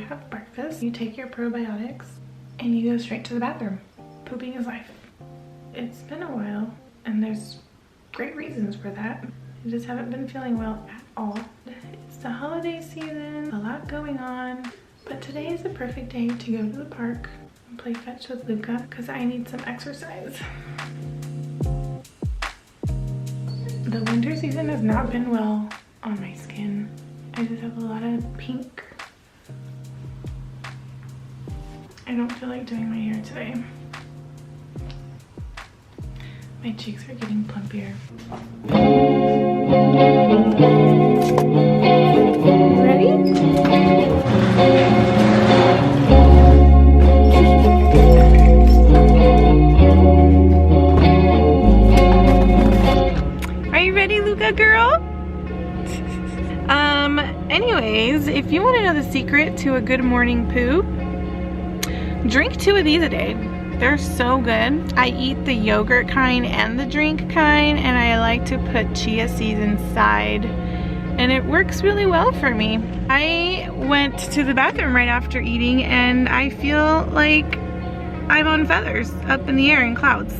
have breakfast, you take your probiotics, and you go straight to the bathroom. Pooping is life. It's been a while, and there's great reasons for that. I just haven't been feeling well at all. It's the holiday season, a lot going on, but today is the perfect day to go to the park and play fetch with Luca because I need some exercise. The winter season has not been well on my skin. I just have a lot of pink. I don't feel like doing my hair today. My cheeks are getting plumpier. Ready? Are you ready, Luca girl? Anyways, if you want to know the secret to a good morning poo, drink 2 of these a day. They're so good. I eat the yogurt kind and the drink kind, and I like to put chia seeds inside, and it works really well for me. I went to the bathroom right after eating, and I feel like I'm on feathers up in the air in clouds.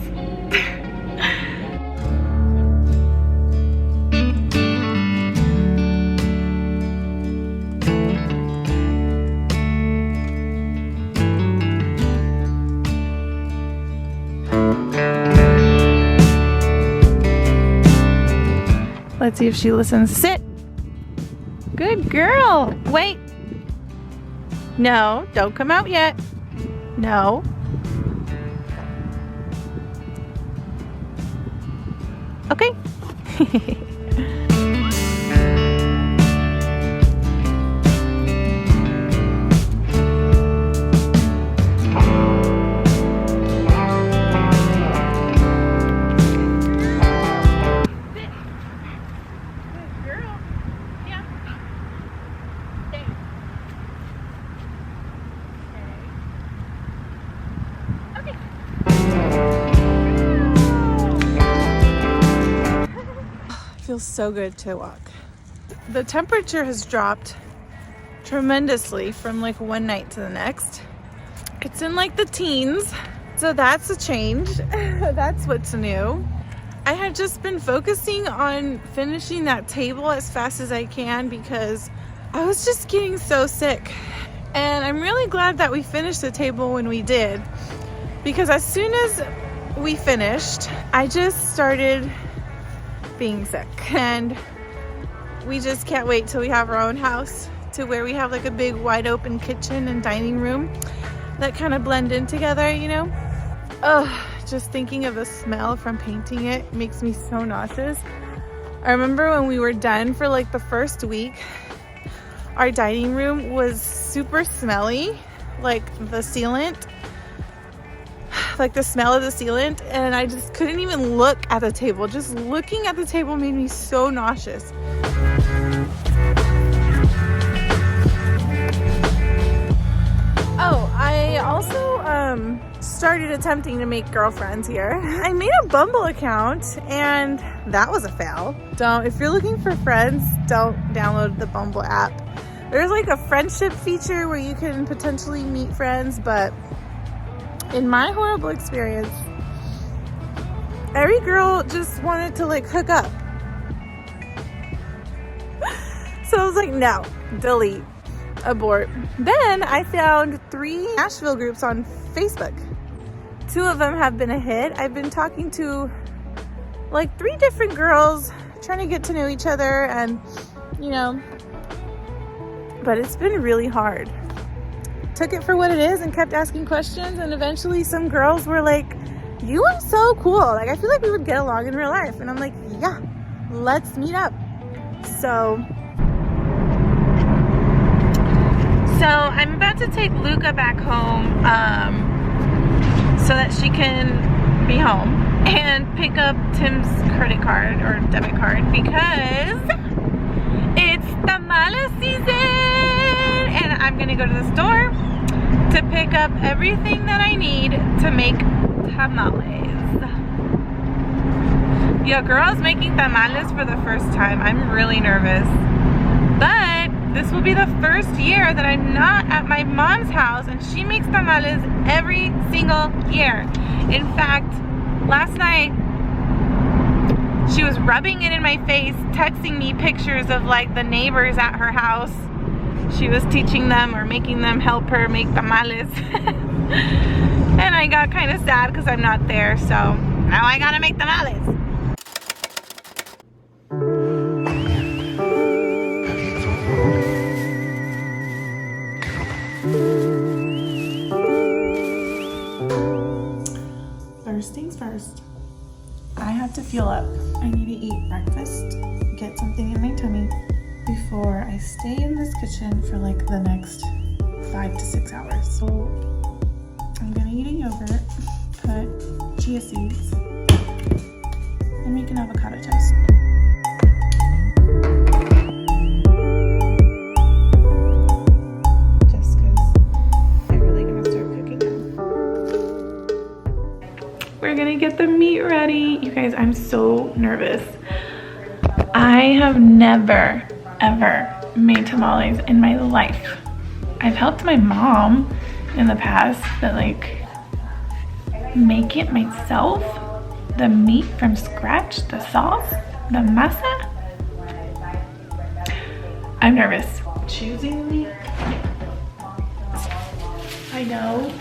Let's see if she listens. Sit. Good girl. Wait. No, don't come out yet. No. Okay. Feels so good to walk. The temperature has dropped tremendously from like one night to the next. It's in like the teens, so that's a change. That's what's new. I had just been focusing on finishing that table as fast as I can because I was just getting so sick. And I'm really glad that we finished the table when we did, because as soon as we finished, I just started being sick, and we just can't wait till we have our own house to where we have like a big wide open kitchen and dining room that kind of blend in together, you know. Just thinking of the smell from painting it makes me so nauseous. I remember when we were done for like the first week, our dining room was super smelly, like the sealant, like the smell of the sealant, and I just couldn't even look at the table. Just looking at the table made me so nauseous. Oh, I also started attempting to make girlfriends here. I made a Bumble account, and that was a fail. If you're looking for friends, don't download the Bumble app. There's like a friendship feature where you can potentially meet friends, but in my horrible experience, every girl just wanted to like hook up. So I was like, no, delete, abort. Then I found 3 Nashville groups on Facebook. 2 of them have been a hit. I've been talking to like 3 different girls, trying to get to know each other, and you know, but it's been really hard. Took it for what it is and kept asking questions, and eventually some girls were like, you are so cool, like I feel like we would get along in real life. And I'm like, yeah, let's meet up. So I'm about to take Luca back home so that she can be home and pick up Tim's credit card or debit card, because it's tamale season and I'm gonna go to the store to pick up everything that I need to make tamales. Your girl's making tamales for the first time. I'm really nervous, but this will be the first year that I'm not at my mom's house, and she makes tamales every single year. In fact, last night she was rubbing it in my face, texting me pictures of like the neighbors at her house. She was teaching them or making them help her make tamales. And I got kind of sad because I'm not there, so now I gotta make tamales. First things first, I have to fuel up. I need to eat breakfast, get something in my tummy before I stay in this kitchen for like the next 5 to 6 hours. So I'm gonna eat a yogurt, put chia seeds, and make an avocado toast. Just because I'm really gonna start cooking now. We're gonna get the meat ready. You guys, I'm so nervous. I have never, ever made tamales in my life. I've helped my mom in the past, but like make it myself, the meat from scratch, the sauce, the masa. I'm nervous. Choosing meat. I know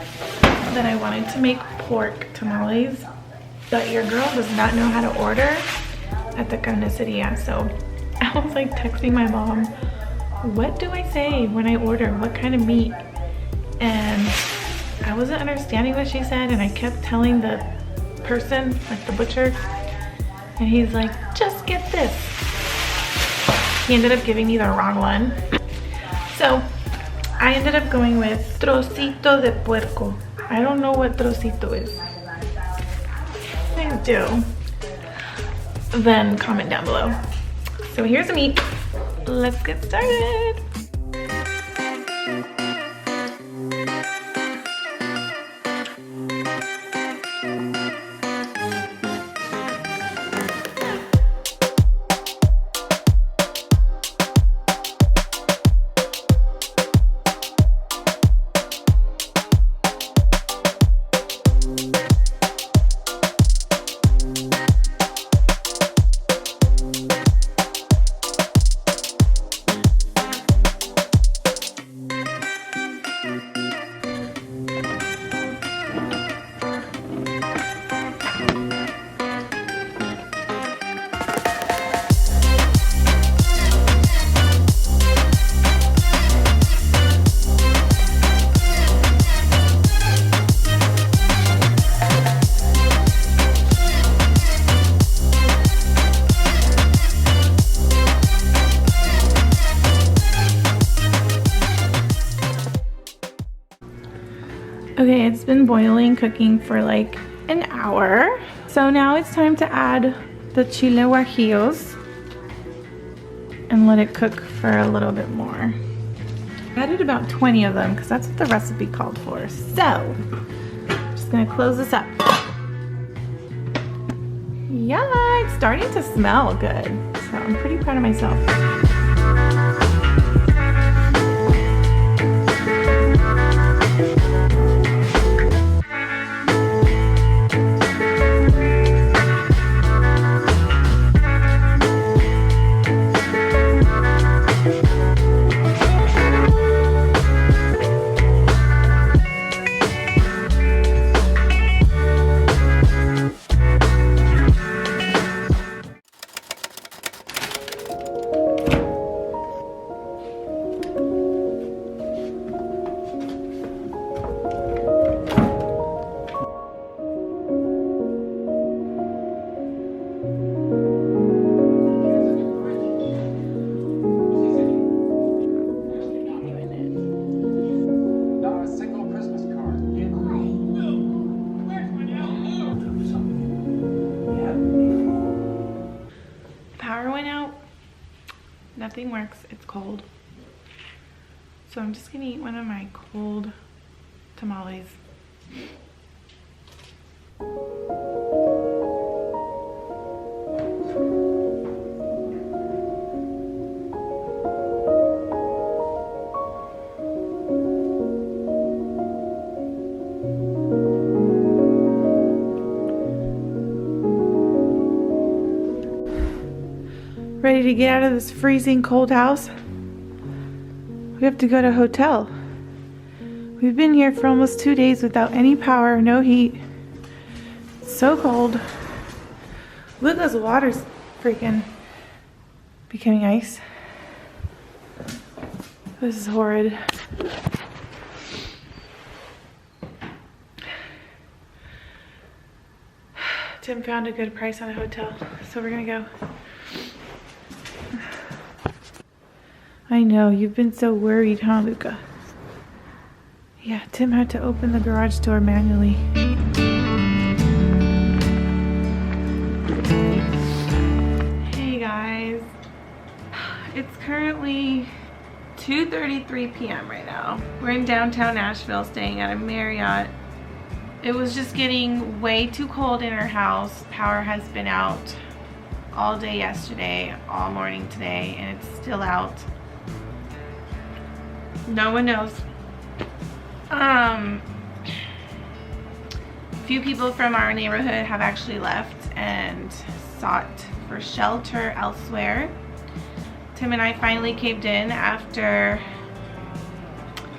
that I wanted to make pork tamales, but your girl does not know how to order at the carniceria, so I was like texting my mom, what do I say when I order? What kind of meat? And I wasn't understanding what she said, and I kept telling the person, like the butcher, and he's like, just get this. He ended up giving me the wrong one. So I ended up going with trocito de puerco. I don't know what trocito is. I do. Then comment down below. So here's the meat. Let's get started. Okay, it's been boiling, cooking for like an hour. So now it's time to add the chile guajillos and let it cook for a little bit more. I added about 20 of them because that's what the recipe called for. So, I'm just gonna close this up. Yeah, it's starting to smell good. So I'm pretty proud of myself. Nothing works, it's cold. So I'm just gonna eat one of my cold tamales. ready to get out of this freezing cold house. We have to go to a hotel. We've been here for almost 2 days without any power, no heat. It's so cold. Luca's water's freaking becoming ice. This is horrid. Tim found a good price on a hotel, so we're gonna go. I know, you've been so worried, huh, Luca? Yeah, Tim had to open the garage door manually. Hey guys, it's currently 2:33 p.m. right now. We're in downtown Nashville staying at a Marriott. It was just getting way too cold in our house. Power has been out all day yesterday, all morning today, and it's still out. No one knows. Few people from our neighborhood have actually left and sought for shelter elsewhere. Tim and I finally caved in after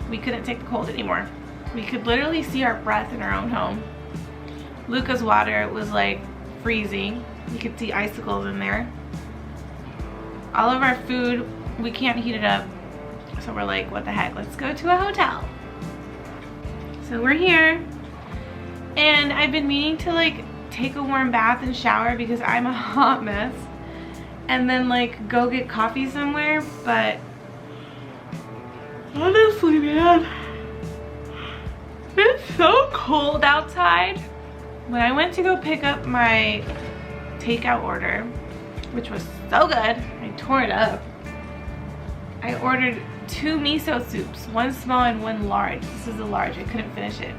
we couldn't take the cold anymore. We could literally see our breath in our own home. Luca's water was like freezing. You could see icicles in there. All of our food, we can't heat it up. So we're like, what the heck? Let's go to a hotel. So we're here. And I've been meaning to like take a warm bath and shower because I'm a hot mess. And then like go get coffee somewhere. But honestly, man, it's so cold outside. When I went to go pick up my takeout order, which was so good, I tore it up. I ordered 2 miso soups, one small and one large. This is a large, I couldn't finish it.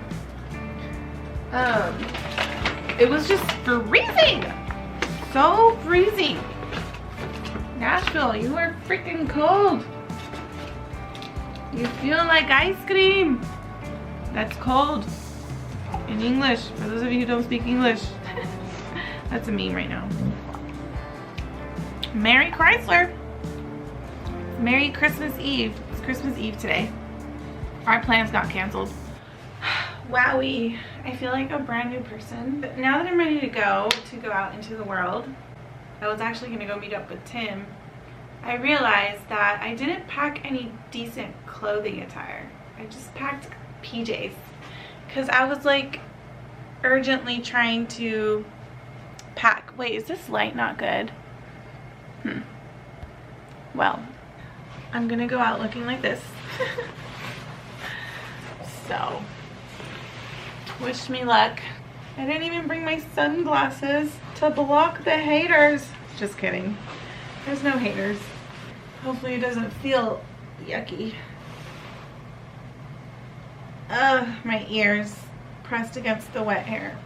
It was just freezing. So freezing. Nashville, you are freaking cold. You feel like ice cream. That's cold in English, for those of you who don't speak English. That's a meme right now. Merry Chrysler. Merry Christmas Eve. It's Christmas Eve today. Our plans got canceled. Wowie. I feel like a brand new person. But now that I'm ready to go out into the world, I was actually gonna go meet up with Tim. I realized that I didn't pack any decent clothing attire. I just packed PJs because I was like urgently trying to pack. Wait, is this light not good? Well, I'm gonna go out looking like this. So, wish me luck. I didn't even bring my sunglasses to block the haters. Just kidding. There's no haters. Hopefully it doesn't feel yucky. My ears pressed against the wet hair.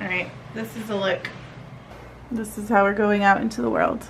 Alright, this is a look. This is how we're going out into the world.